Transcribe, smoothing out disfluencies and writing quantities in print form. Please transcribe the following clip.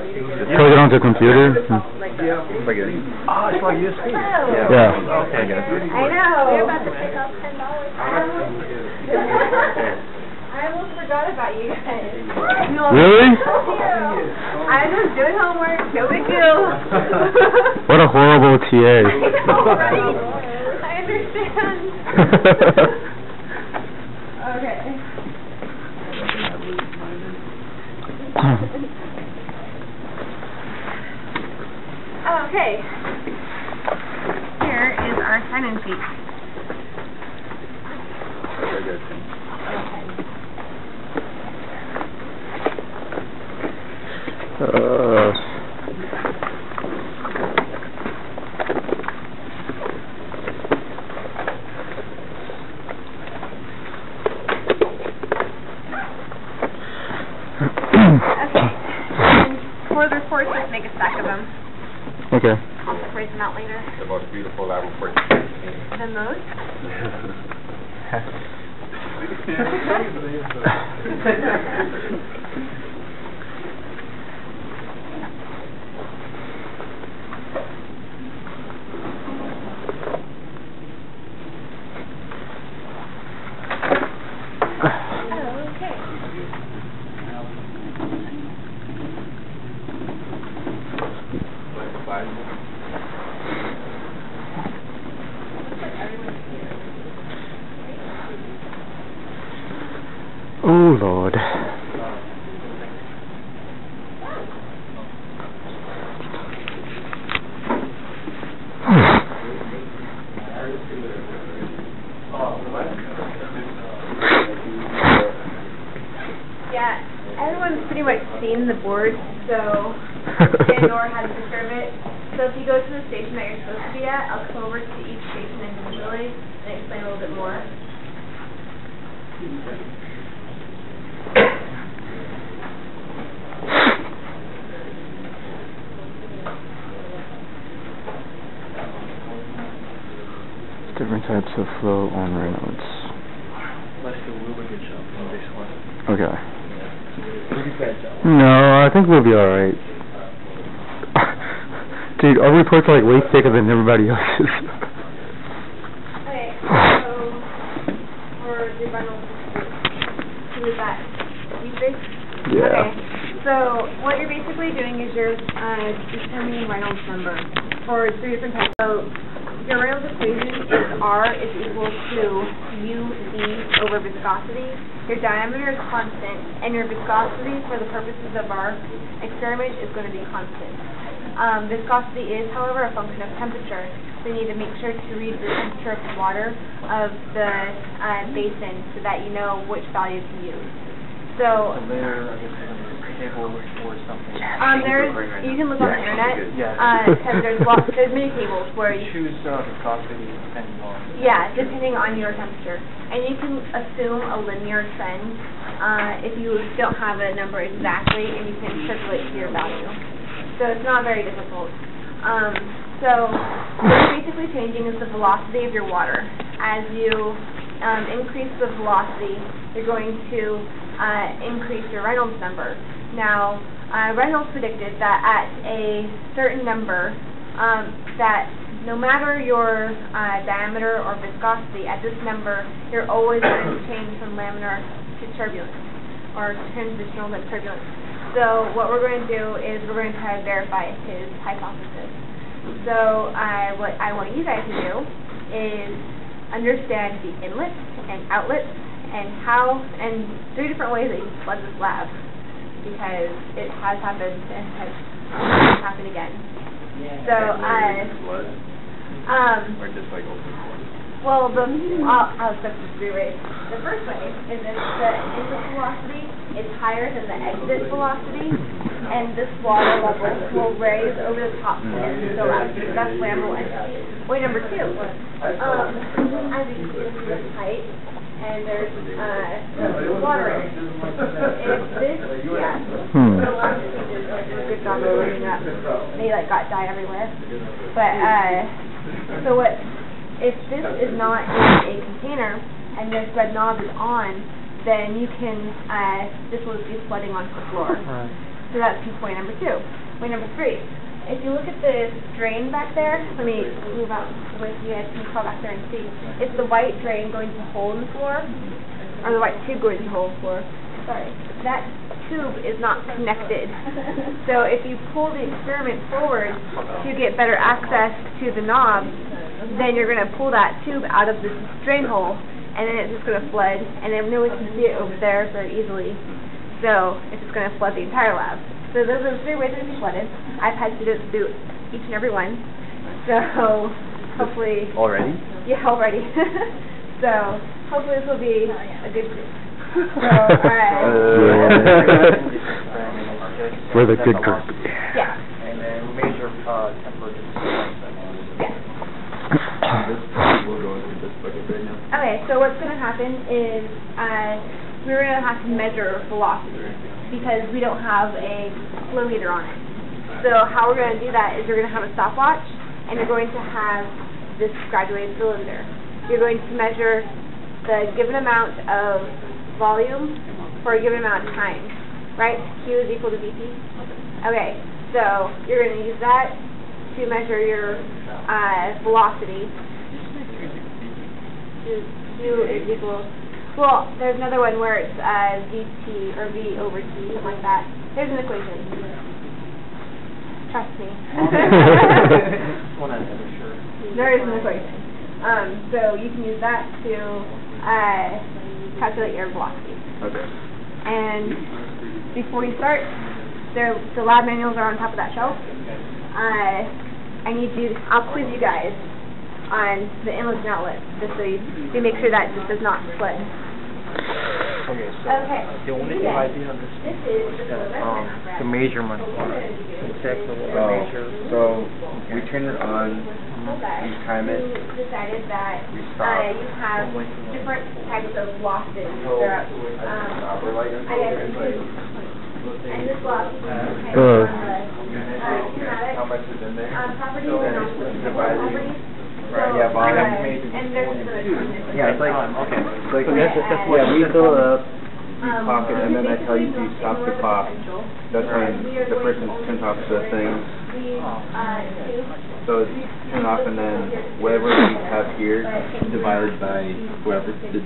Plug it onto a computer? It's like USB. Yeah. Okay, I guess. I know. We're about to pick up $10. I almost forgot about you guys. Really? I was doing homework. No big deal. What a horrible TA. I know, right? I understand. Okay. Okay. Here is our sign-in sheet. Very good. Okay. And for the reports, just make a stack of them. Okay. I'll separate them out later. The most beautiful lab report. Then those. Oh, Lord. Yeah, everyone's pretty much seen the board, so and or how to serve it. So if you go to the station that you're supposed to be at, I'll come over to each station individually and explain a little bit more. Different types of flow on Reynolds. Let's do lubricant shop on this one. Okay. Pretty bad job. No, I think we'll be alright. Dude, our reports are like way thicker than everybody else's. Okay, so for the Reynolds, who is that? You three? Yeah. Okay, so what you're basically doing is you're determining Reynolds number for three different types. So your Reynolds equation is R is equal to UV over viscosity. Your diameter is constant, and your viscosity for the purposes of our experiment is going to be constant. Viscosity is, however, a function of temperature. So you need to make sure to read the temperature of the water of the basin so that you know which value to use. So There, I guess, table or something. you can look on the internet. Yeah. Because there's many tables where you Choose viscosity depending on. yeah, depending on your temperature. And you can assume a linear trend if you don't have a number exactly, and you can circulate to your value. So it's not very difficult. So what you're basically changing is the velocity of your water. As you increase the velocity, you're going to increase your Reynolds number. Now, Reynolds predicted that at a certain number, that no matter your diameter or viscosity, at this number, you're always going to change from laminar to turbulent, or transitional to turbulent. So what we're going to do is we're going to try to verify his hypothesis. So what I want you guys to do is understand the inlets and outlets and how, and three different ways that you can flood this lab, because it has happened and has happened again. So Or just like open floor. well, I'll start this rewrite. The first way is if the inlet velocity is higher than the exit velocity, and this water level will raise over the top and fill out. That's laminar entropy. Way number two, as you see, this is height, and there's water in it. If this, yeah, so a lot of teachers are doing a good job of looking up. They got dye everywhere. But so what? If this is not in a container and this red knob is on, then you can this will be flooding onto the floor. Right. So that's point number 2. Point number 3. If you look at the drain back there, let me move out the way so you guys can crawl back there and see. It's the white drain going to hole in the floor, or the white tube going to hole in the floor. Sorry. That tube is not connected. So if you pull the experiment forward to get better access to the knob, then you're going to pull that tube out of this drain hole, and then it's just going to flood, and then no one can see it over there very easily. So it's just going to flood the entire lab. So those are the 3 ways it can be flooded. I've had students do each and every one. So hopefully... Already? Yeah, already. So hopefully this will be a good group. So, alright. We're the good group. Yeah. And then we measure temperature. Yeah. We'll go into this bucket right now. Okay, so what's going to happen is we're going to have to measure velocity because we don't have a flow meter on it. So how we're going to do that is you're going to have a stopwatch and you're going to have this graduated cylinder. You're going to measure the given amount of volume for a given amount of time, right? Q is equal to Vp. Okay, so you're going to use that to measure your velocity. Q is equal, well, there's another one where it's Vt or V over T, something like that. There's an equation. Trust me. There is an equation. So you can use that to calculate your velocity. Okay. And before you start, the lab manuals are on top of that shelf. I'll quiz you guys on the inlets and outlets, just so you make sure that this does not flood. Okay, so Okay. the only thing I did understand was that the measurement part. Exactly what we measure. So we turn it on, we time it, You decided that we stop. you have different types of losses So, throughout. we're like, I guess and this loss is kind Uh. of schematic, how much is in there? properties So and then also it's properties. divided. So, Yeah, volume. and there's the Yeah, it's like, okay, it's like, So that's yeah, we fill it up, Um, pop it, and then I tell you to stop the pop. That's when We are the going person to turns off the thing. we, So it's turn off, and then whatever we have here divided by whoever did